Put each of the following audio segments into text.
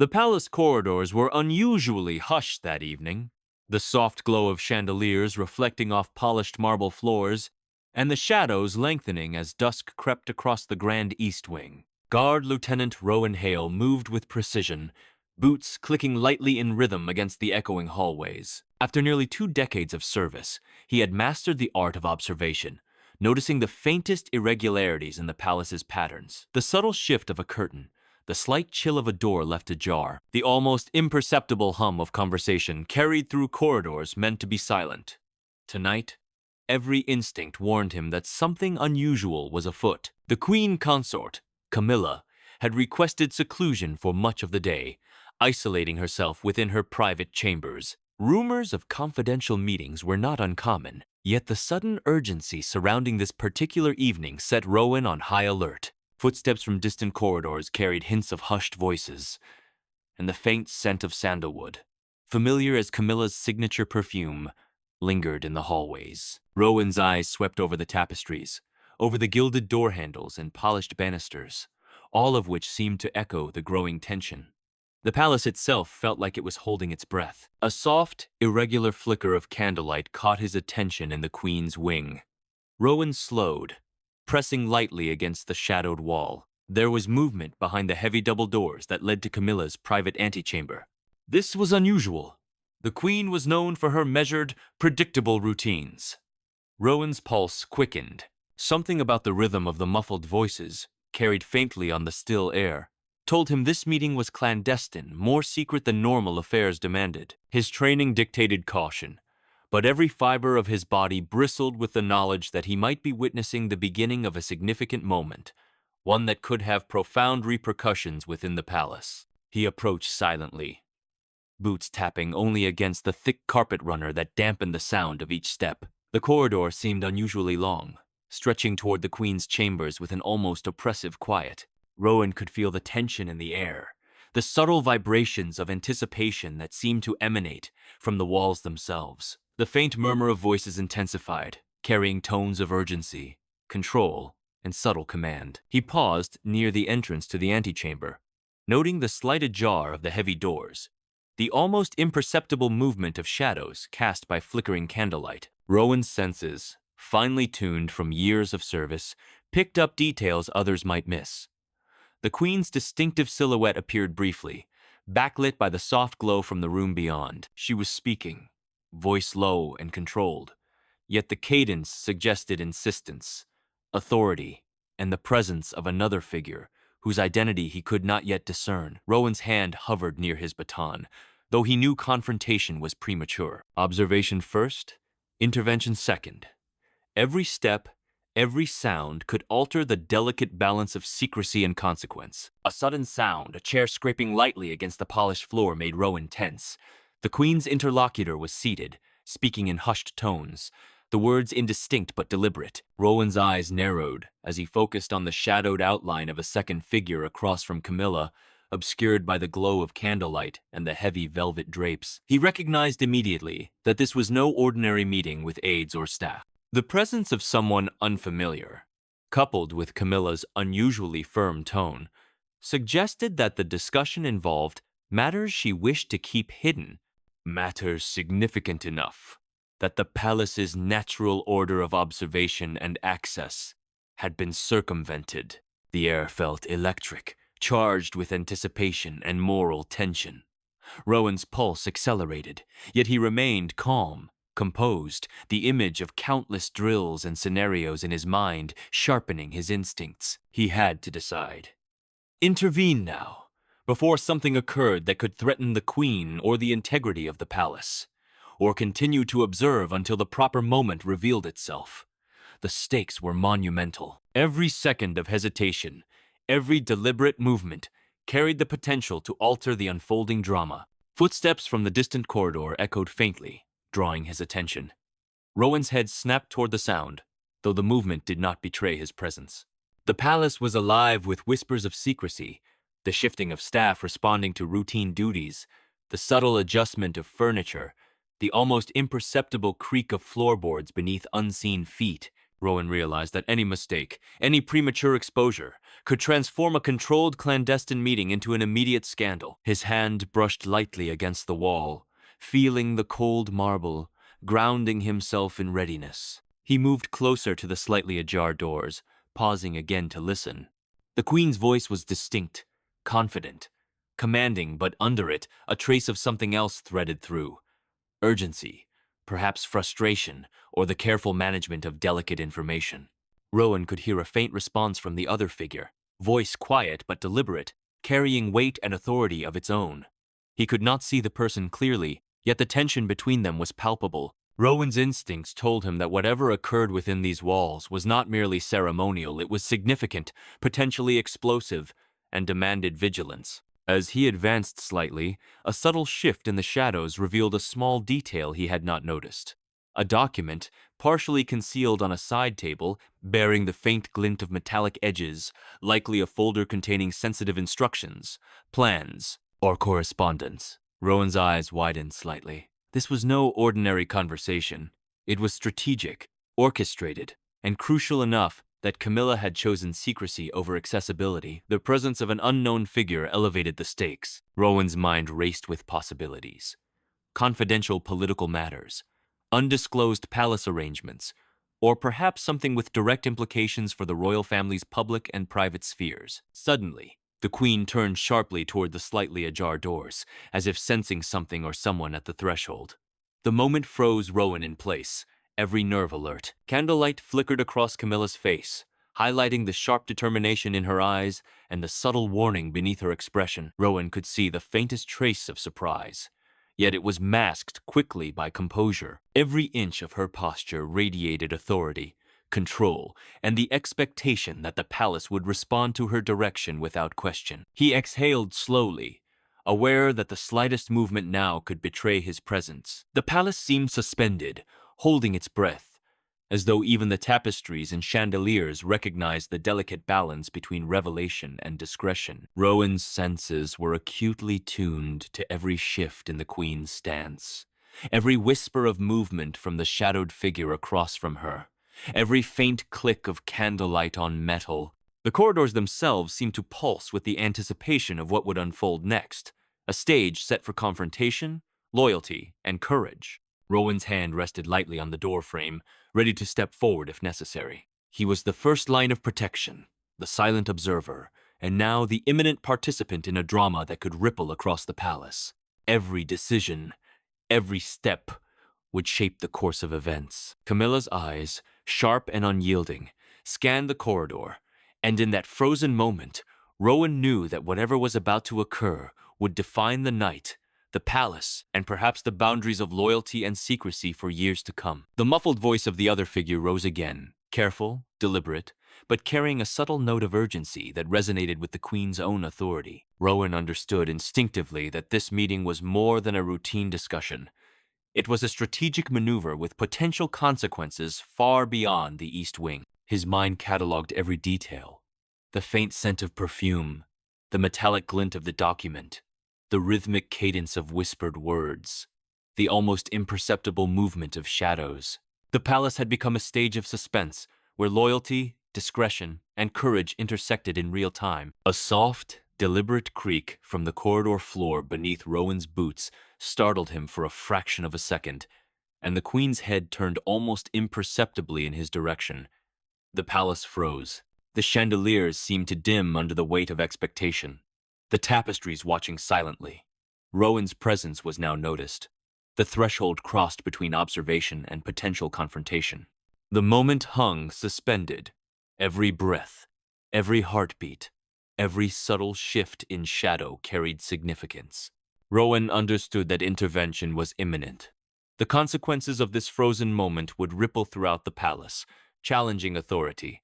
The palace corridors were unusually hushed that evening, the soft glow of chandeliers reflecting off polished marble floors, and the shadows lengthening as dusk crept across the grand east wing. Guard Lieutenant Rowan Hale moved with precision, boots clicking lightly in rhythm against the echoing hallways. After nearly 2 decades of service, he had mastered the art of observation, noticing the faintest irregularities in the palace's patterns. The subtle shift of a curtain, the slight chill of a door left ajar, the almost imperceptible hum of conversation carried through corridors meant to be silent. Tonight, every instinct warned him that something unusual was afoot. The queen consort, Camilla, had requested seclusion for much of the day, isolating herself within her private chambers. Rumors of confidential meetings were not uncommon, yet the sudden urgency surrounding this particular evening set Rowan on high alert. Footsteps from distant corridors carried hints of hushed voices, and the faint scent of sandalwood, familiar as Camilla's signature perfume, lingered in the hallways. Rowan's eyes swept over the tapestries, over the gilded door handles and polished banisters, all of which seemed to echo the growing tension. The palace itself felt like it was holding its breath. A soft, irregular flicker of candlelight caught his attention in the queen's wing. Rowan slowed, pressing lightly against the shadowed wall. There was movement behind the heavy double doors that led to Camilla's private antechamber. This was unusual. The queen was known for her measured, predictable routines. Rowan's pulse quickened. Something about the rhythm of the muffled voices, carried faintly on the still air, told him this meeting was clandestine, more secret than normal affairs demanded. His training dictated caution, but every fiber of his body bristled with the knowledge that he might be witnessing the beginning of a significant moment, one that could have profound repercussions within the palace. He approached silently, boots tapping only against the thick carpet runner that dampened the sound of each step. The corridor seemed unusually long, stretching toward the queen's chambers with an almost oppressive quiet. Rowan could feel the tension in the air, the subtle vibrations of anticipation that seemed to emanate from the walls themselves. The faint murmur of voices intensified, carrying tones of urgency, control, and subtle command. He paused near the entrance to the antechamber, noting the slight ajar of the heavy doors, the almost imperceptible movement of shadows cast by flickering candlelight. Rowan's senses, finely tuned from years of service, picked up details others might miss. The queen's distinctive silhouette appeared briefly, backlit by the soft glow from the room beyond. She was speaking, voice low and controlled, yet the cadence suggested insistence, authority, and the presence of another figure whose identity he could not yet discern. Rowan's hand hovered near his baton, though he knew confrontation was premature. Observation first, intervention second. Every step, every sound could alter the delicate balance of secrecy and consequence. A sudden sound, a chair scraping lightly against the polished floor, made Rowan tense. The queen's interlocutor was seated, speaking in hushed tones, the words indistinct but deliberate. Rowan's eyes narrowed as he focused on the shadowed outline of a second figure across from Camilla, obscured by the glow of candlelight and the heavy velvet drapes. He recognized immediately that this was no ordinary meeting with aides or staff. The presence of someone unfamiliar, coupled with Camilla's unusually firm tone, suggested that the discussion involved matters she wished to keep hidden, matters significant enough that the palace's natural order of observation and access had been circumvented. The air felt electric, charged with anticipation and moral tension. Rowan's pulse accelerated, yet he remained calm, composed, the image of countless drills and scenarios in his mind sharpening his instincts. He had to decide. Intervene now, before something occurred that could threaten the queen or the integrity of the palace, or continue to observe until the proper moment revealed itself. The stakes were monumental. Every second of hesitation, every deliberate movement, carried the potential to alter the unfolding drama. Footsteps from the distant corridor echoed faintly, drawing his attention. Rowan's head snapped toward the sound, though the movement did not betray his presence. The palace was alive with whispers of secrecy, the shifting of staff responding to routine duties, the subtle adjustment of furniture, the almost imperceptible creak of floorboards beneath unseen feet, Rowan realized that any mistake, any premature exposure, could transform a controlled clandestine meeting into an immediate scandal. His hand brushed lightly against the wall, feeling the cold marble, grounding himself in readiness. He moved closer to the slightly ajar doors, pausing again to listen. The Queen's voice was distinct, confident, commanding, but under it, a trace of something else threaded through. Urgency, perhaps frustration, or the careful management of delicate information. Rowan could hear a faint response from the other figure, voice quiet but deliberate, carrying weight and authority of its own. He could not see the person clearly, yet the tension between them was palpable. Rowan's instincts told him that whatever occurred within these walls was not merely ceremonial, it was significant, potentially explosive, and demanded vigilance. As he advanced slightly, a subtle shift in the shadows revealed a small detail he had not noticed. A document, partially concealed on a side table, bearing the faint glint of metallic edges, likely a folder containing sensitive instructions, plans, or correspondence. Rowan's eyes widened slightly. This was no ordinary conversation. It was strategic, orchestrated, and crucial enough that Camilla had chosen secrecy over accessibility. The presence of an unknown figure elevated the stakes. Rowan's mind raced with possibilities. Confidential political matters, undisclosed palace arrangements, or perhaps something with direct implications for the royal family's public and private spheres. Suddenly, the Queen turned sharply toward the slightly ajar doors, as if sensing something or someone at the threshold. The moment froze Rowan in place, every nerve alert. Candlelight flickered across Camilla's face, highlighting the sharp determination in her eyes and the subtle warning beneath her expression. Rowan could see the faintest trace of surprise, yet it was masked quickly by composure. Every inch of her posture radiated authority, control, and the expectation that the palace would respond to her direction without question. He exhaled slowly, aware that the slightest movement now could betray his presence. The palace seemed suspended, holding its breath, as though even the tapestries and chandeliers recognized the delicate balance between revelation and discretion. Rowan's senses were acutely tuned to every shift in the Queen's stance, every whisper of movement from the shadowed figure across from her, every faint click of candlelight on metal. The corridors themselves seemed to pulse with the anticipation of what would unfold next, a stage set for confrontation, loyalty, and courage. Rowan's hand rested lightly on the door frame, ready to step forward if necessary. He was the first line of protection, the silent observer, and now the imminent participant in a drama that could ripple across the palace. Every decision, every step, would shape the course of events. Camilla's eyes, sharp and unyielding, scanned the corridor, and in that frozen moment, Rowan knew that whatever was about to occur would define the night, the palace, and perhaps the boundaries of loyalty and secrecy for years to come. The muffled voice of the other figure rose again, careful, deliberate, but carrying a subtle note of urgency that resonated with the Queen's own authority. Rowan understood instinctively that this meeting was more than a routine discussion. It was a strategic maneuver with potential consequences far beyond the East Wing. His mind cataloged every detail: the faint scent of perfume, the metallic glint of the document, the rhythmic cadence of whispered words, the almost imperceptible movement of shadows. The palace had become a stage of suspense, where loyalty, discretion, and courage intersected in real time. A soft, deliberate creak from the corridor floor beneath Rowan's boots startled him for a fraction of a second, and the Queen's head turned almost imperceptibly in his direction. The palace froze. The chandeliers seemed to dim under the weight of expectation, the tapestries watching silently. Rowan's presence was now noticed. The threshold crossed between observation and potential confrontation. The moment hung suspended. Every breath, every heartbeat, every subtle shift in shadow carried significance. Rowan understood that intervention was imminent. The consequences of this frozen moment would ripple throughout the palace, challenging authority,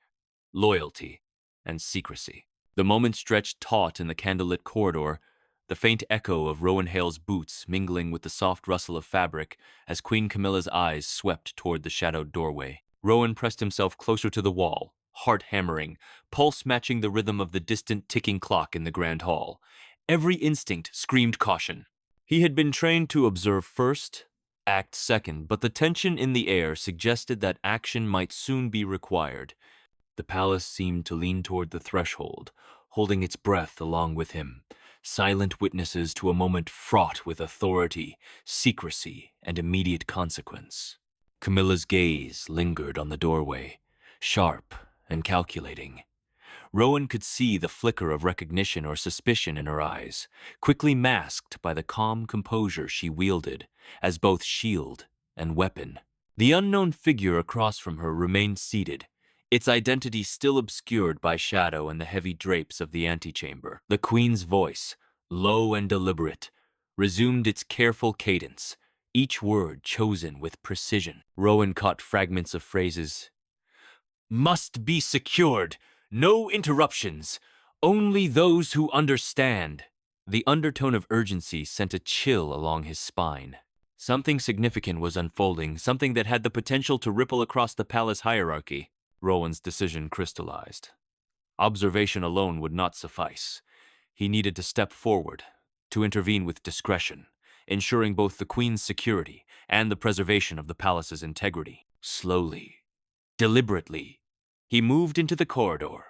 loyalty, and secrecy. The moment stretched taut in the candlelit corridor, the faint echo of Rowan Hale's boots mingling with the soft rustle of fabric as Queen Camilla's eyes swept toward the shadowed doorway. Rowan pressed himself closer to the wall, heart hammering, pulse matching the rhythm of the distant ticking clock in the grand hall. Every instinct screamed caution. He had been trained to observe first, act second, but the tension in the air suggested that action might soon be required. The palace seemed to lean toward the threshold, holding its breath along with him, silent witnesses to a moment fraught with authority, secrecy, and immediate consequence. Camilla's gaze lingered on the doorway, sharp and calculating. Rowan could see the flicker of recognition or suspicion in her eyes, quickly masked by the calm composure she wielded as both shield and weapon. The unknown figure across from her remained seated, its identity still obscured by shadow and the heavy drapes of the antechamber. The queen's voice, low and deliberate, resumed its careful cadence, each word chosen with precision. Rowan caught fragments of phrases. Must be secured. No interruptions. Only those who understand. The undertone of urgency sent a chill along his spine. Something significant was unfolding, something that had the potential to ripple across the palace hierarchy. Rowan's decision crystallized. Observation alone would not suffice. He needed to step forward, to intervene with discretion, ensuring both the queen's security and the preservation of the palace's integrity. Slowly, deliberately, he moved into the corridor,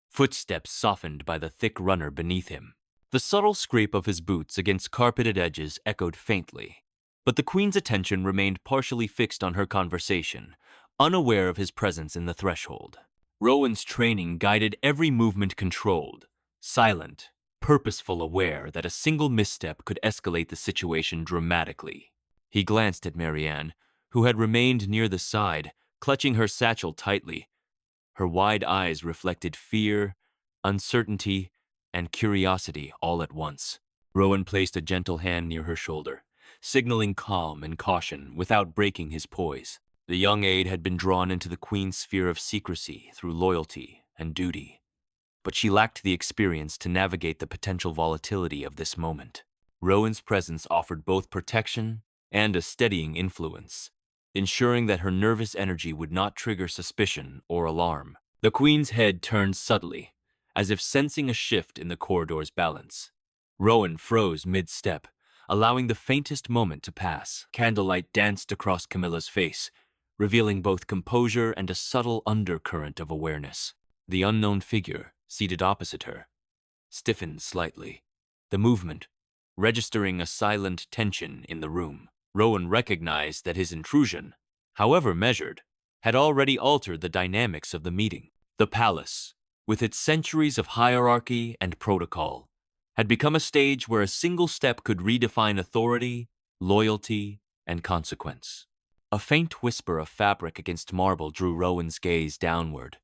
footsteps softened by the thick runner beneath him. The subtle scrape of his boots against carpeted edges echoed faintly, but the queen's attention remained partially fixed on her conversation, unaware of his presence in the threshold. Rowan's training guided every movement controlled, silent, purposeful, aware that a single misstep could escalate the situation dramatically. He glanced at Marianne, who had remained near the side, clutching her satchel tightly. Her wide eyes reflected fear, uncertainty, and curiosity all at once. Rowan placed a gentle hand near her shoulder, signaling calm and caution without breaking his poise. The young aide had been drawn into the queen's sphere of secrecy through loyalty and duty, but she lacked the experience to navigate the potential volatility of this moment. Rowan's presence offered both protection and a steadying influence, ensuring that her nervous energy would not trigger suspicion or alarm. The queen's head turned subtly, as if sensing a shift in the corridor's balance. Rowan froze mid-step, allowing the faintest moment to pass. Candlelight danced across Camilla's face, revealing both composure and a subtle undercurrent of awareness. The unknown figure, seated opposite her, stiffened slightly, the movement registering a silent tension in the room. Rowan recognized that his intrusion, however measured, had already altered the dynamics of the meeting. The palace, with its centuries of hierarchy and protocol, had become a stage where a single step could redefine authority, loyalty, and consequence. A faint whisper of fabric against marble drew Rowan's gaze downward.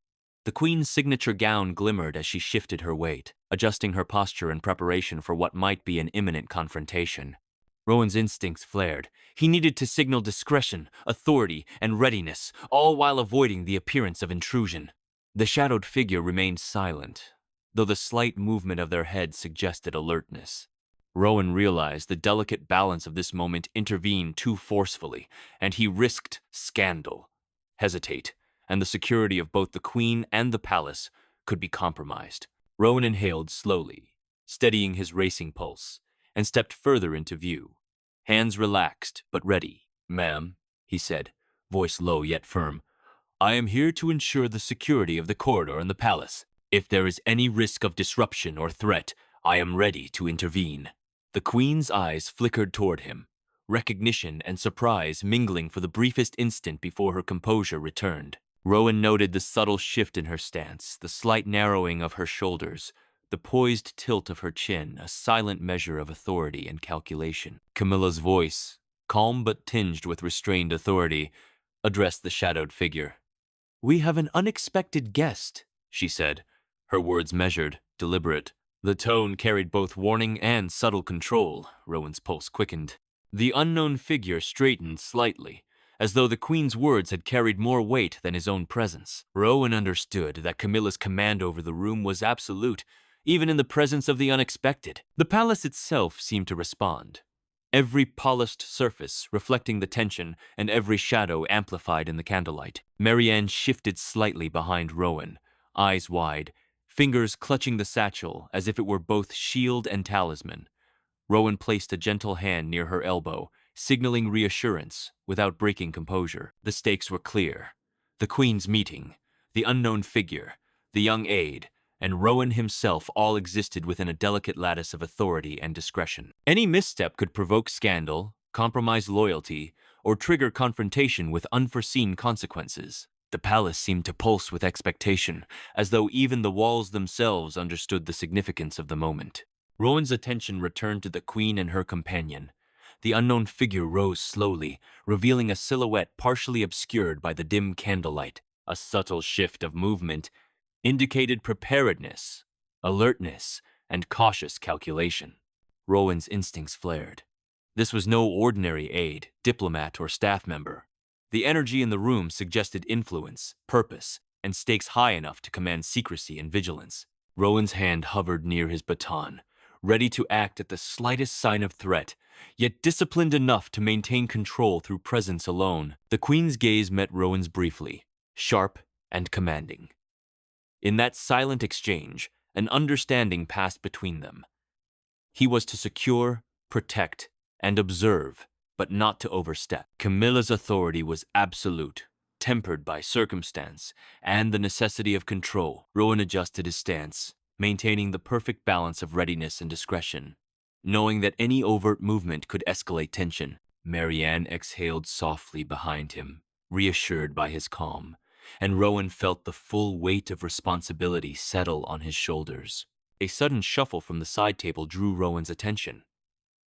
The queen's signature gown glimmered as she shifted her weight, adjusting her posture in preparation for what might be an imminent confrontation. Rowan's instincts flared. He needed to signal discretion, authority, and readiness, all while avoiding the appearance of intrusion. The shadowed figure remained silent, though the slight movement of their head suggested alertness. Rowan realized the delicate balance of this moment intervened too forcefully, and he risked scandal, hesitate, and the security of both the queen and the palace could be compromised. Rowan inhaled slowly, steadying his racing pulse, and stepped further into view. Hands relaxed, but ready. "Ma'am," he said, voice low yet firm, "I am here to ensure the security of the corridor and the palace. If there is any risk of disruption or threat, I am ready to intervene." The queen's eyes flickered toward him, recognition and surprise mingling for the briefest instant before her composure returned. Rowan noted the subtle shift in her stance, the slight narrowing of her shoulders, the poised tilt of her chin, a silent measure of authority and calculation. Camilla's voice, calm but tinged with restrained authority, addressed the shadowed figure. "We have an unexpected guest," she said, her words measured, deliberate. The tone carried both warning and subtle control. Rowan's pulse quickened. The unknown figure straightened slightly, as though the queen's words had carried more weight than his own presence. Rowan understood that Camilla's command over the room was absolute, even in the presence of the unexpected. The palace itself seemed to respond, every polished surface reflecting the tension and every shadow amplified in the candlelight. Marianne shifted slightly behind Rowan, eyes wide, fingers clutching the satchel as if it were both shield and talisman. Rowan placed a gentle hand near her elbow, signaling reassurance without breaking composure. The stakes were clear. The Queen's meeting, the unknown figure, the young aide, and Rowan himself all existed within a delicate lattice of authority and discretion. Any misstep could provoke scandal, compromise loyalty, or trigger confrontation with unforeseen consequences. The palace seemed to pulse with expectation, as though even the walls themselves understood the significance of the moment. Rowan's attention returned to the Queen and her companion. The unknown figure rose slowly, revealing a silhouette partially obscured by the dim candlelight. A subtle shift of movement indicated preparedness, alertness, and cautious calculation. Rowan's instincts flared. This was no ordinary aide, diplomat, or staff member. The energy in the room suggested influence, purpose, and stakes high enough to command secrecy and vigilance. Rowan's hand hovered near his baton, ready to act at the slightest sign of threat, yet disciplined enough to maintain control through presence alone. The Queen's gaze met Rowan's briefly, sharp and commanding. In that silent exchange, an understanding passed between them. He was to secure, protect, and observe, but not to overstep. Camilla's authority was absolute, tempered by circumstance and the necessity of control. Rowan adjusted his stance, maintaining the perfect balance of readiness and discretion, knowing that any overt movement could escalate tension. Marianne exhaled softly behind him, reassured by his calm, and Rowan felt the full weight of responsibility settle on his shoulders. A sudden shuffle from the side table drew Rowan's attention.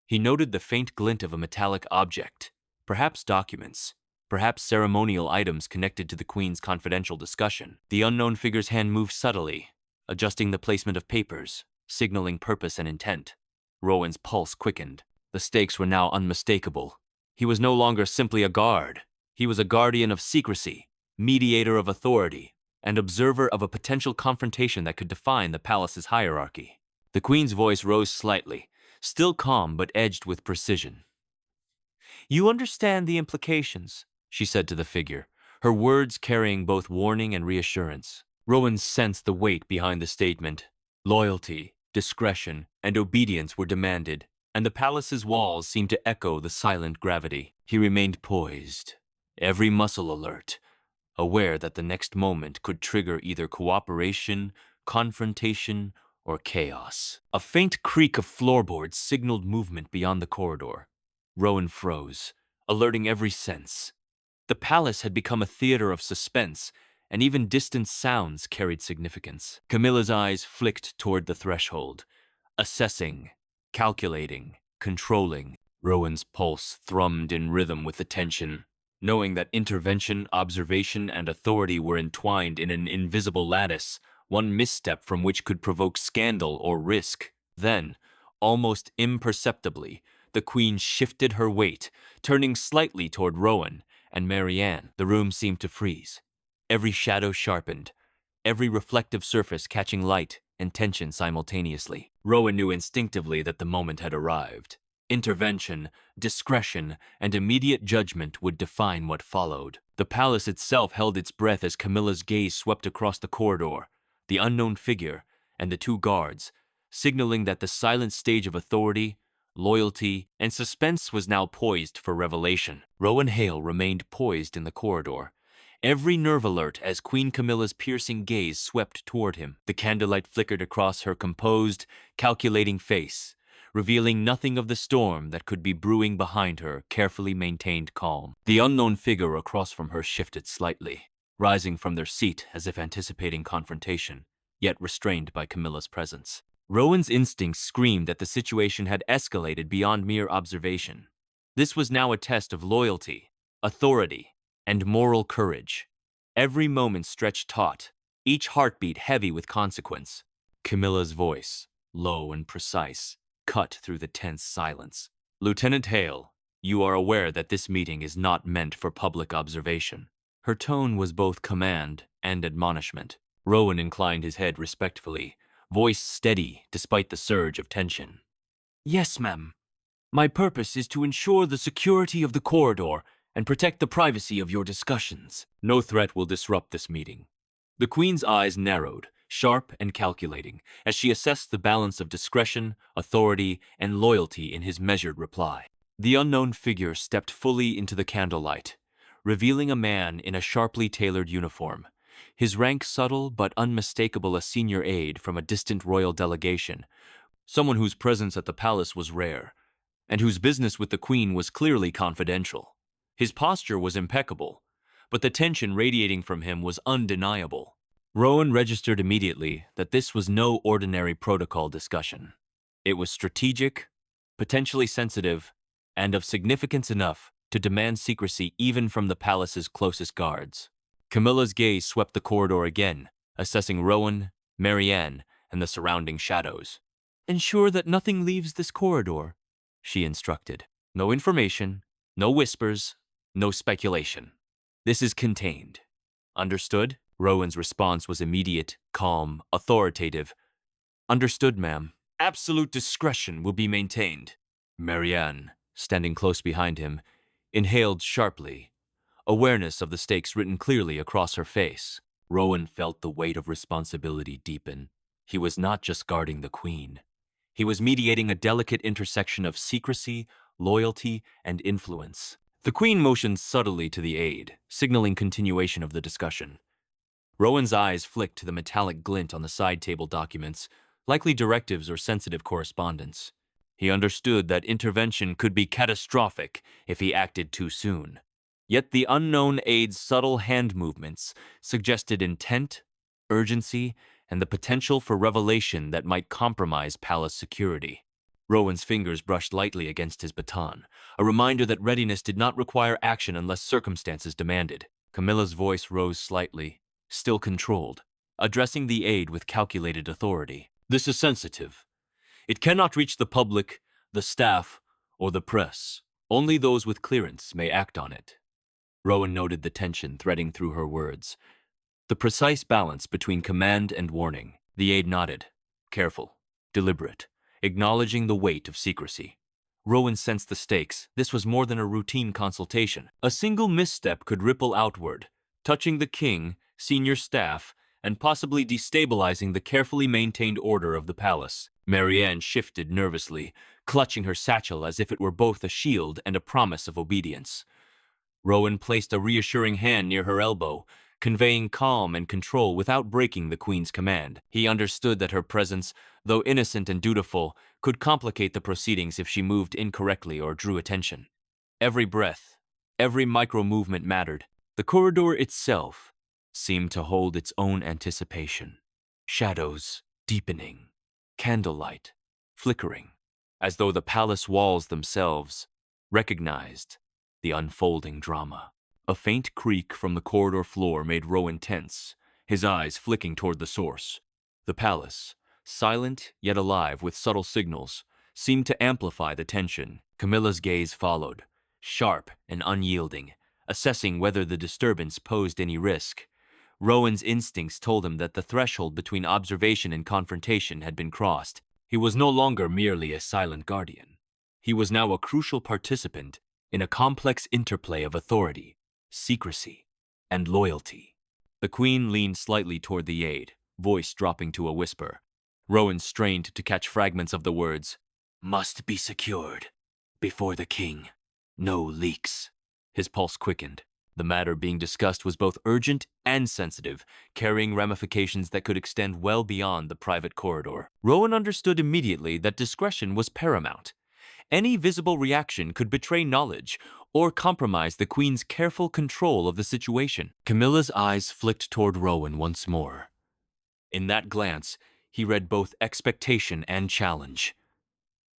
He noted the faint glint of a metallic object, perhaps documents, perhaps ceremonial items connected to the Queen's confidential discussion. The unknown figure's hand moved subtly, adjusting the placement of papers, signaling purpose and intent. Rowan's pulse quickened. The stakes were now unmistakable. He was no longer simply a guard. He was a guardian of secrecy, mediator of authority, and observer of a potential confrontation that could define the palace's hierarchy. The Queen's voice rose slightly, still calm but edged with precision. "You understand the implications," she said to the figure, her words carrying both warning and reassurance. Rowan sensed the weight behind the statement. Loyalty, discretion, and obedience were demanded, and the palace's walls seemed to echo the silent gravity. He remained poised, every muscle alert, aware that the next moment could trigger either cooperation, confrontation, or chaos. A faint creak of floorboards signaled movement beyond the corridor. Rowan froze, alerting every sense. The palace had become a theater of suspense, and even distant sounds carried significance. Camilla's eyes flicked toward the threshold, assessing, calculating, controlling. Rowan's pulse thrummed in rhythm with the tension, knowing that intervention, observation, and authority were entwined in an invisible lattice, one misstep from which could provoke scandal or risk. Then, almost imperceptibly, the Queen shifted her weight, turning slightly toward Rowan and Marianne. The room seemed to freeze. Every shadow sharpened, every reflective surface catching light and tension simultaneously. Rowan knew instinctively that the moment had arrived. Intervention, discretion, and immediate judgment would define what followed. The palace itself held its breath as Camilla's gaze swept across the corridor, the unknown figure, and the two guards, signaling that the silent stage of authority, loyalty, and suspense was now poised for revelation. Rowan Hale remained poised in the corridor, every nerve alert as Queen Camilla's piercing gaze swept toward him. The candlelight flickered across her composed, calculating face, revealing nothing of the storm that could be brewing behind her carefully maintained calm. The unknown figure across from her shifted slightly, rising from their seat as if anticipating confrontation, yet restrained by Camilla's presence. Rowan's instincts screamed that the situation had escalated beyond mere observation. This was now a test of loyalty, authority, and moral courage. Every moment stretched taut, each heartbeat heavy with consequence. Camilla's voice, low and precise, cut through the tense silence. "Lieutenant Hale, you are aware that this meeting is not meant for public observation." Her tone was both command and admonishment. Rowan inclined his head respectfully, voice steady despite the surge of tension. "Yes, ma'am. My purpose is to ensure the security of the corridor and protect the privacy of your discussions. No threat will disrupt this meeting." The Queen's eyes narrowed, sharp and calculating, as she assessed the balance of discretion, authority, and loyalty in his measured reply. The unknown figure stepped fully into the candlelight, revealing a man in a sharply tailored uniform, his rank subtle but unmistakable, a senior aide from a distant royal delegation, someone whose presence at the palace was rare, and whose business with the queen was clearly confidential. His posture was impeccable, but the tension radiating from him was undeniable. Rowan registered immediately that this was no ordinary protocol discussion. It was strategic, potentially sensitive, and of significance enough to demand secrecy even from the palace's closest guards. Camilla's gaze swept the corridor again, assessing Rowan, Marianne, and the surrounding shadows. "Ensure that nothing leaves this corridor," she instructed. "No information, no whispers, no speculation. This is contained." "Understood?" Rowan's response was immediate, calm, authoritative. "Understood, ma'am. Absolute discretion will be maintained." Marianne, standing close behind him, inhaled sharply, awareness of the stakes written clearly across her face. Rowan felt the weight of responsibility deepen. He was not just guarding the queen. He was mediating a delicate intersection of secrecy, loyalty, and influence. The queen motioned subtly to the aide, signaling continuation of the discussion. Rowan's eyes flicked to the metallic glint on the side table documents, likely directives or sensitive correspondence. He understood that intervention could be catastrophic if he acted too soon. Yet the unknown aide's subtle hand movements suggested intent, urgency, and the potential for revelation that might compromise palace security. Rowan's fingers brushed lightly against his baton, a reminder that readiness did not require action unless circumstances demanded. Camilla's voice rose slightly, still controlled, addressing the aide with calculated authority. "This is sensitive. It cannot reach the public, the staff, or the press. Only those with clearance may act on it." Rowan noted the tension threading through her words, the precise balance between command and warning. The aide nodded, careful, deliberate, acknowledging the weight of secrecy. Rowan sensed the stakes. This was more than a routine consultation. A single misstep could ripple outward, touching the king, senior staff, and possibly destabilizing the carefully maintained order of the palace. Marianne shifted nervously, clutching her satchel as if it were both a shield and a promise of obedience. Rowan placed a reassuring hand near her elbow, conveying calm and control without breaking the queen's command. He understood that her presence, though innocent and dutiful, could complicate the proceedings if she moved incorrectly or drew attention. Every breath, every micro-movement mattered. The corridor itself seemed to hold its own anticipation. Shadows deepening, candlelight flickering, as though the palace walls themselves recognized the unfolding drama. A faint creak from the corridor floor made Rowan tense, his eyes flicking toward the source. The palace, silent yet alive with subtle signals, seemed to amplify the tension. Camilla's gaze followed, sharp and unyielding, assessing whether the disturbance posed any risk. Rowan's instincts told him that the threshold between observation and confrontation had been crossed. He was no longer merely a silent guardian. He was now a crucial participant in a complex interplay of authority, secrecy, and loyalty. The queen leaned slightly toward the aide, voice dropping to a whisper. Rowan strained to catch fragments of the words, "Must be secured. Before the king. No leaks." His pulse quickened. The matter being discussed was both urgent and sensitive, carrying ramifications that could extend well beyond the private corridor. Rowan understood immediately that discretion was paramount. Any visible reaction could betray knowledge or compromise the queen's careful control of the situation. Camilla's eyes flicked toward Rowan once more. In that glance, he read both expectation and challenge.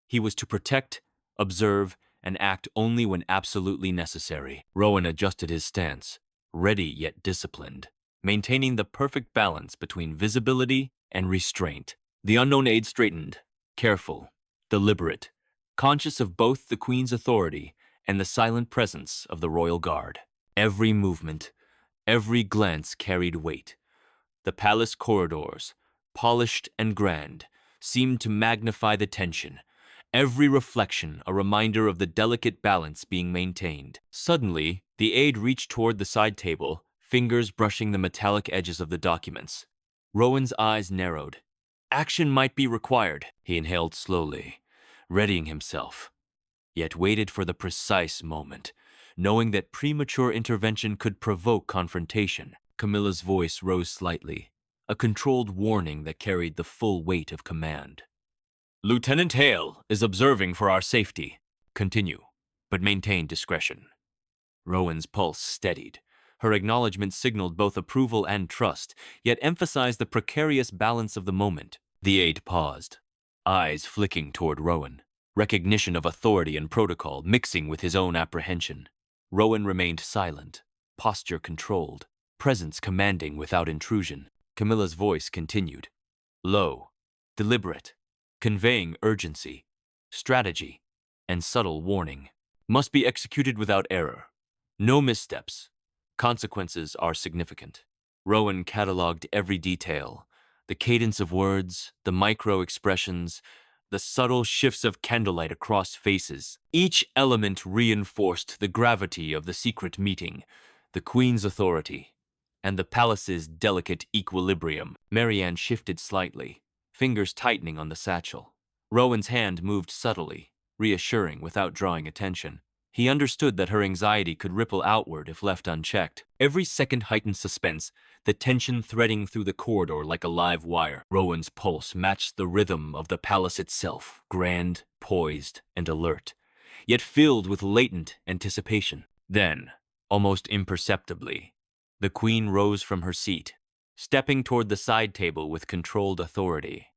He was to protect, observe, and act only when absolutely necessary. Rowan adjusted his stance, ready yet disciplined, maintaining the perfect balance between visibility and restraint. The unknown aide straightened, careful, deliberate, conscious of both the queen's authority and the silent presence of the royal guard. Every movement, every glance carried weight. The palace corridors, polished and grand, seemed to magnify the tension, every reflection a reminder of the delicate balance being maintained. Suddenly, the aide reached toward the side table, fingers brushing the metallic edges of the documents. Rowan's eyes narrowed. Action might be required. He inhaled slowly, readying himself. yet waited for the precise moment, knowing that premature intervention could provoke confrontation. Camilla's voice rose slightly, a controlled warning that carried the full weight of command. Lieutenant Hale is observing for our safety. Continue, but maintain discretion. Rowan's pulse steadied. Her acknowledgement signaled both approval and trust, yet emphasized the precarious balance of the moment. The aide paused, eyes flicking toward Rowan, recognition of authority and protocol mixing with his own apprehension. Rowan remained silent, posture controlled, presence commanding without intrusion. Camilla's voice continued, low, deliberate, conveying urgency, strategy, and subtle warning. Must be executed without error. No missteps. Consequences are significant. Rowan cataloged every detail, the cadence of words, the micro-expressions, the subtle shifts of candlelight across faces. Each element reinforced the gravity of the secret meeting, the Queen's authority, and the palace's delicate equilibrium. Marianne shifted slightly, fingers tightening on the satchel. Rowan's hand moved subtly, reassuring without drawing attention. He understood that her anxiety could ripple outward if left unchecked. Every second heightened suspense, the tension threading through the corridor like a live wire. Rowan's pulse matched the rhythm of the palace itself, grand, poised, and alert, yet filled with latent anticipation. Then, almost imperceptibly, the Queen rose from her seat, stepping toward the side table with controlled authority.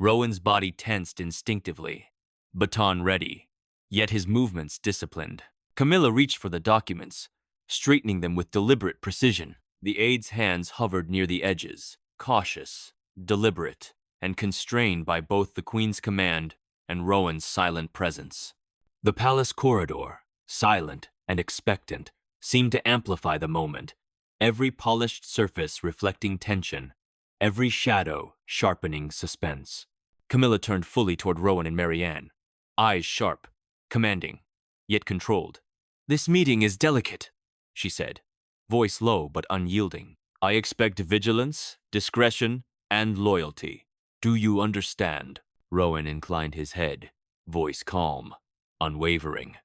Rowan's body tensed instinctively, baton ready, yet his movements disciplined. Camilla reached for the documents, straightening them with deliberate precision. The aide's hands hovered near the edges, cautious, deliberate, and constrained by both the Queen's command and Rowan's silent presence. The palace corridor, silent and expectant, seemed to amplify the moment, every polished surface reflecting tension, every shadow sharpening suspense. Camilla turned fully toward Rowan and Marianne, eyes sharp, commanding, yet controlled. "This meeting is delicate," she said, voice low but unyielding. "I expect vigilance, discretion, and loyalty. Do you understand?" Rowan inclined his head, voice calm, unwavering.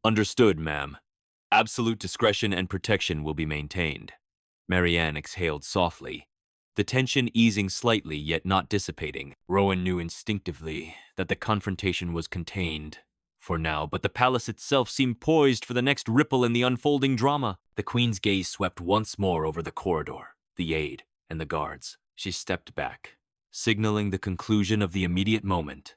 "Understood, ma'am. Absolute discretion and protection will be maintained." Marianne exhaled softly, the tension easing slightly yet not dissipating. Rowan knew instinctively that the confrontation was contained for now, but the palace itself seemed poised for the next ripple in the unfolding drama. The Queen's gaze swept once more over the corridor, the aide, and the guards. She stepped back, signaling the conclusion of the immediate moment.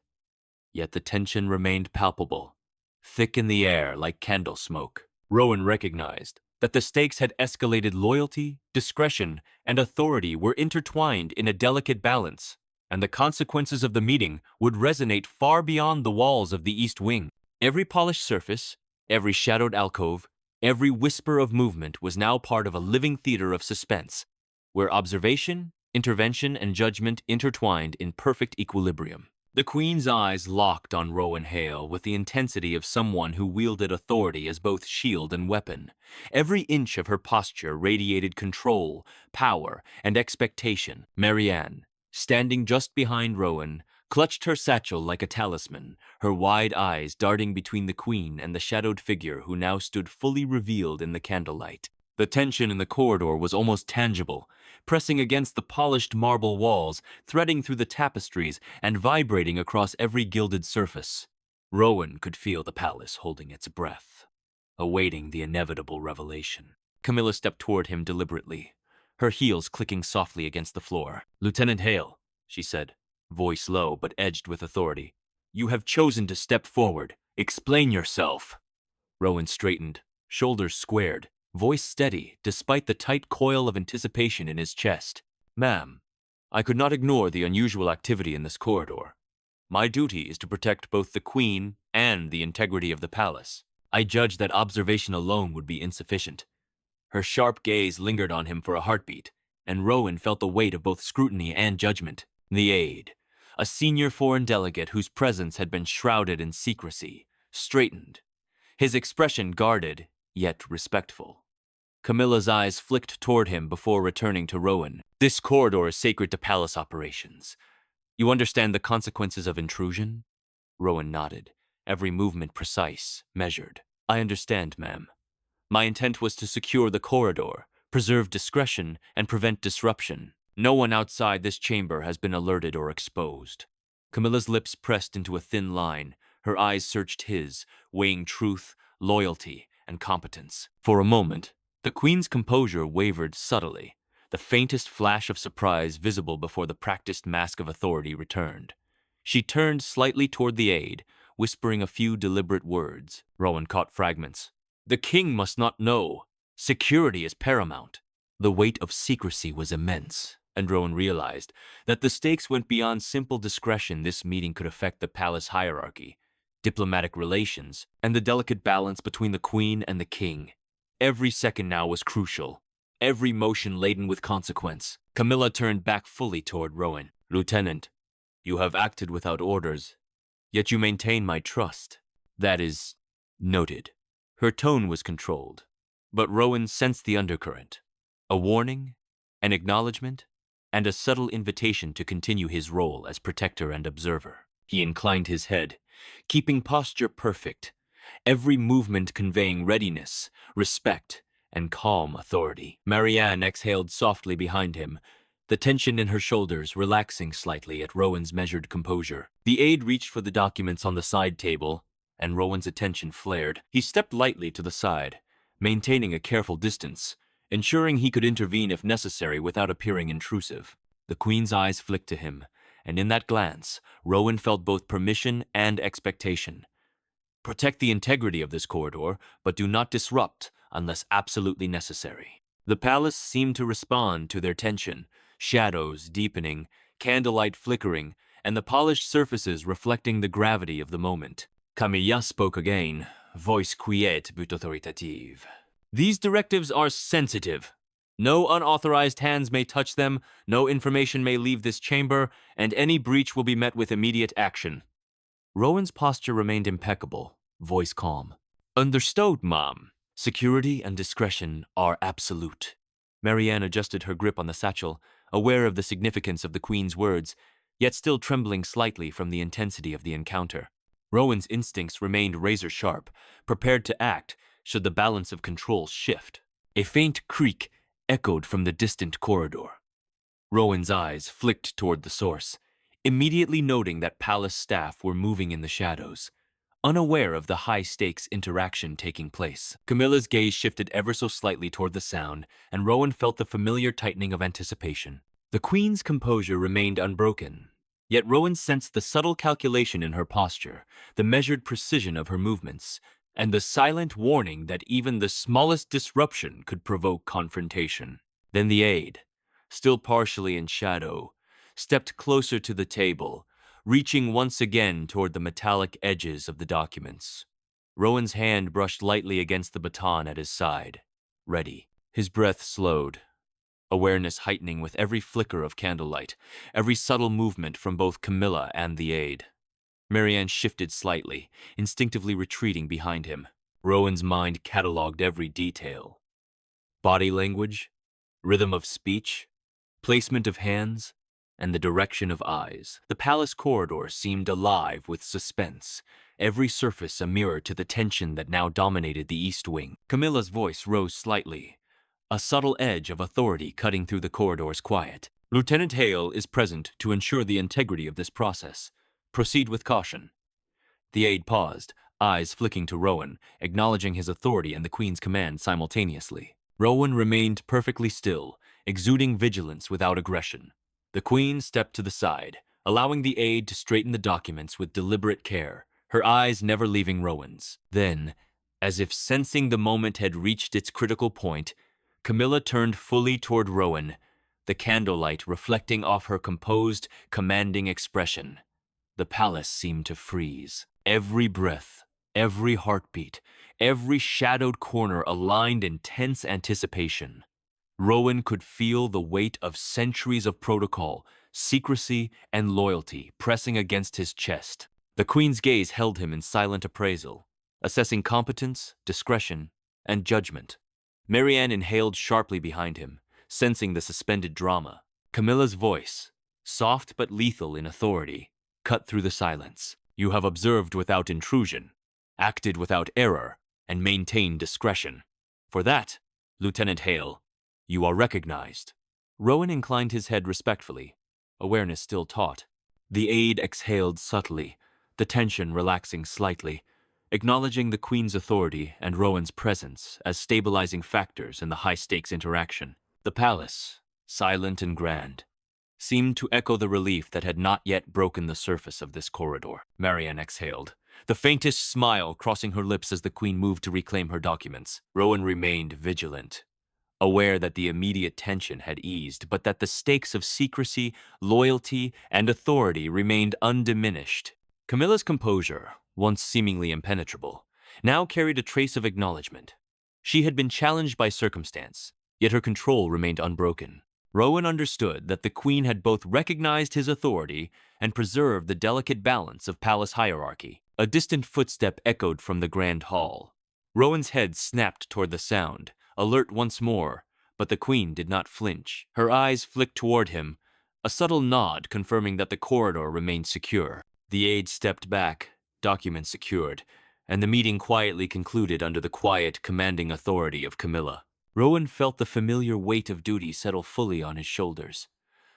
Yet the tension remained palpable, thick in the air like candle smoke. Rowan recognized that the stakes had escalated. Loyalty, discretion, and authority were intertwined in a delicate balance, and the consequences of the meeting would resonate far beyond the walls of the East Wing. Every polished surface, every shadowed alcove, every whisper of movement was now part of a living theater of suspense, where observation, intervention, and judgment intertwined in perfect equilibrium. The Queen's eyes locked on Rowan Hale with the intensity of someone who wielded authority as both shield and weapon. Every inch of her posture radiated control, power, and expectation. Marianne, standing just behind Rowan, clutched her satchel like a talisman, her wide eyes darting between the Queen and the shadowed figure who now stood fully revealed in the candlelight. The tension in the corridor was almost tangible, pressing against the polished marble walls, threading through the tapestries, and vibrating across every gilded surface. Rowan could feel the palace holding its breath, awaiting the inevitable revelation. Camilla stepped toward him deliberately, her heels clicking softly against the floor. "Lieutenant Hale," she said, voice low but edged with authority, "you have chosen to step forward. Explain yourself." Rowan straightened, shoulders squared, voice steady despite the tight coil of anticipation in his chest. "Ma'am, I could not ignore the unusual activity in this corridor. My duty is to protect both the Queen and the integrity of the palace. I judged that observation alone would be insufficient." Her sharp gaze lingered on him for a heartbeat, and Rowan felt the weight of both scrutiny and judgment. The aide, a senior foreign delegate whose presence had been shrouded in secrecy, straightened, his expression guarded yet respectful. Camilla's eyes flicked toward him before returning to Rowan. "This corridor is sacred to palace operations. You understand the consequences of intrusion?" Rowan nodded, every movement precise, measured. "I understand, ma'am. My intent was to secure the corridor, preserve discretion, and prevent disruption. No one outside this chamber has been alerted or exposed." Camilla's lips pressed into a thin line. Her eyes searched his, weighing truth, loyalty, and competence. For a moment, the queen's composure wavered subtly, the faintest flash of surprise visible before the practiced mask of authority returned. She turned slightly toward the aide, whispering a few deliberate words. Rowan caught fragments. "The king must not know. Security is paramount." The weight of secrecy was immense, and Rowan realized that the stakes went beyond simple discretion. This meeting could affect the palace hierarchy, diplomatic relations, and the delicate balance between the queen and the king. Every second now was crucial, every motion laden with consequence. Camilla turned back fully toward Rowan. "Lieutenant, you have acted without orders, yet you maintain my trust. That is noted." Her tone was controlled, but Rowan sensed the undercurrent. A warning, an acknowledgement, and a subtle invitation to continue his role as protector and observer. He inclined his head, keeping posture perfect, every movement conveying readiness, respect, and calm authority. Marianne exhaled softly behind him, the tension in her shoulders relaxing slightly at Rowan's measured composure. The aide reached for the documents on the side table, and Rowan's attention flared. He stepped lightly to the side, maintaining a careful distance, ensuring he could intervene if necessary without appearing intrusive. The queen's eyes flicked to him, and in that glance, Rowan felt both permission and expectation. "Protect the integrity of this corridor, but do not disrupt unless absolutely necessary." The palace seemed to respond to their tension, shadows deepening, candlelight flickering, and the polished surfaces reflecting the gravity of the moment. Camilla spoke again, voice quiet but authoritative. "These directives are sensitive. No unauthorized hands may touch them, no information may leave this chamber, and any breach will be met with immediate action." Rowan's posture remained impeccable, voice calm. "Understood, ma'am. Security and discretion are absolute." Marianne adjusted her grip on the satchel, aware of the significance of the queen's words, yet still trembling slightly from the intensity of the encounter. Rowan's instincts remained razor-sharp, prepared to act should the balance of control shift. A faint creak echoed from the distant corridor. Rowan's eyes flicked toward the source, immediately noting that palace staff were moving in the shadows, unaware of the high-stakes interaction taking place. Camilla's gaze shifted ever so slightly toward the sound, and Rowan felt the familiar tightening of anticipation. The queen's composure remained unbroken, yet Rowan sensed the subtle calculation in her posture, the measured precision of her movements, and the silent warning that even the smallest disruption could provoke confrontation. Then the aide, still partially in shadow, stepped closer to the table, reaching once again toward the metallic edges of the documents. Rowan's hand brushed lightly against the baton at his side, ready. His breath slowed, awareness heightening with every flicker of candlelight, every subtle movement from both Camilla and the aide. Marianne shifted slightly, instinctively retreating behind him. Rowan's mind cataloged every detail. Body language, rhythm of speech, placement of hands, and the direction of eyes. The palace corridor seemed alive with suspense, every surface a mirror to the tension that now dominated the east wing. Camilla's voice rose slightly, a subtle edge of authority cutting through the corridor's quiet. "Lieutenant Hale is present to ensure the integrity of this process. Proceed with caution." The aide paused, eyes flicking to Rowan, acknowledging his authority and the queen's command simultaneously. Rowan remained perfectly still, exuding vigilance without aggression. The queen stepped to the side, allowing the aide to straighten the documents with deliberate care, her eyes never leaving Rowan's. Then, as if sensing the moment had reached its critical point, Camilla turned fully toward Rowan, the candlelight reflecting off her composed, commanding expression. The palace seemed to freeze. Every breath, every heartbeat, every shadowed corner aligned in tense anticipation. Rowan could feel the weight of centuries of protocol, secrecy, and loyalty pressing against his chest. The queen's gaze held him in silent appraisal, assessing competence, discretion, and judgment. Marianne inhaled sharply behind him, sensing the suspended drama. Camilla's voice, soft but lethal in authority, cut through the silence. You have observed without intrusion, acted without error, and maintained discretion. For that, Lieutenant Hale, you are recognized." Rowan inclined his head respectfully, awareness still taut. The aide exhaled subtly, the tension relaxing slightly, acknowledging the Queen's authority and Rowan's presence as stabilizing factors in the high-stakes interaction. The palace, silent and grand, seemed to echo the relief that had not yet broken the surface of this corridor. Marianne exhaled, the faintest smile crossing her lips as the Queen moved to reclaim her documents. Rowan remained vigilant, aware that the immediate tension had eased, but that the stakes of secrecy, loyalty, and authority remained undiminished. Camilla's composure, once seemingly impenetrable, now carried a trace of acknowledgement. She had been challenged by circumstance, yet her control remained unbroken. Rowan understood that the Queen had both recognized his authority and preserved the delicate balance of palace hierarchy. A distant footstep echoed from the grand hall. Rowan's head snapped toward the sound, alert once more, but the Queen did not flinch. Her eyes flicked toward him, a subtle nod confirming that the corridor remained secure. The aide stepped back, documents secured, and the meeting quietly concluded under the quiet, commanding authority of Camilla. Rowan felt the familiar weight of duty settle fully on his shoulders.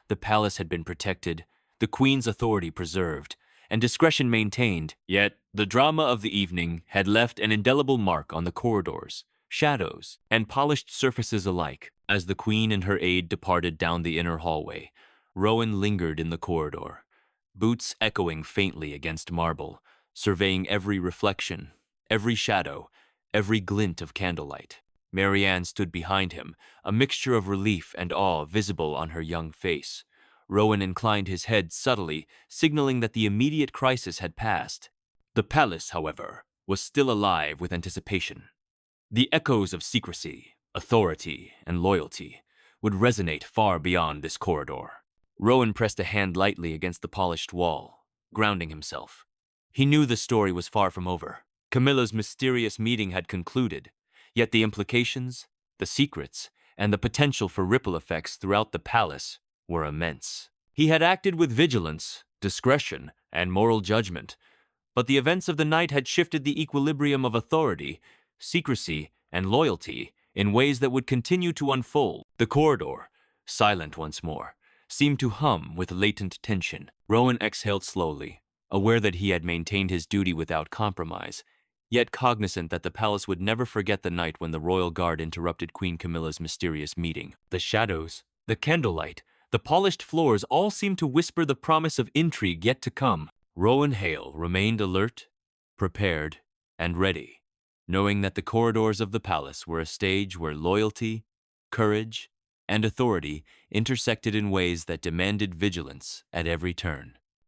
The palace had been protected, the Queen's authority preserved, and discretion maintained, yet the drama of the evening had left an indelible mark on the corridors, shadows, and polished surfaces alike. As the Queen and her aide departed down the inner hallway, Rowan lingered in the corridor, boots echoing faintly against marble, surveying every reflection, every shadow, every glint of candlelight. Marianne stood behind him, a mixture of relief and awe visible on her young face. Rowan inclined his head subtly, signaling that the immediate crisis had passed. The palace, however, was still alive with anticipation. The echoes of secrecy, authority, and loyalty would resonate far beyond this corridor. Rowan pressed a hand lightly against the polished wall, grounding himself. He knew the story was far from over. Camilla's mysterious meeting had concluded, yet the implications, the secrets, and the potential for ripple effects throughout the palace were immense. He had acted with vigilance, discretion, and moral judgment, but the events of the night had shifted the equilibrium of authority, secrecy, and loyalty in ways that would continue to unfold. The corridor, silent once more, seemed to hum with latent tension. Rowan exhaled slowly, aware that he had maintained his duty without compromise, yet cognizant that the palace would never forget the night when the royal guard interrupted Queen Camilla's mysterious meeting. The shadows, the candlelight, the polished floors all seemed to whisper the promise of intrigue yet to come. Rowan Hale remained alert, prepared, and ready, knowing that the corridors of the palace were a stage where loyalty, courage, and authority intersected in ways that demanded vigilance at every turn.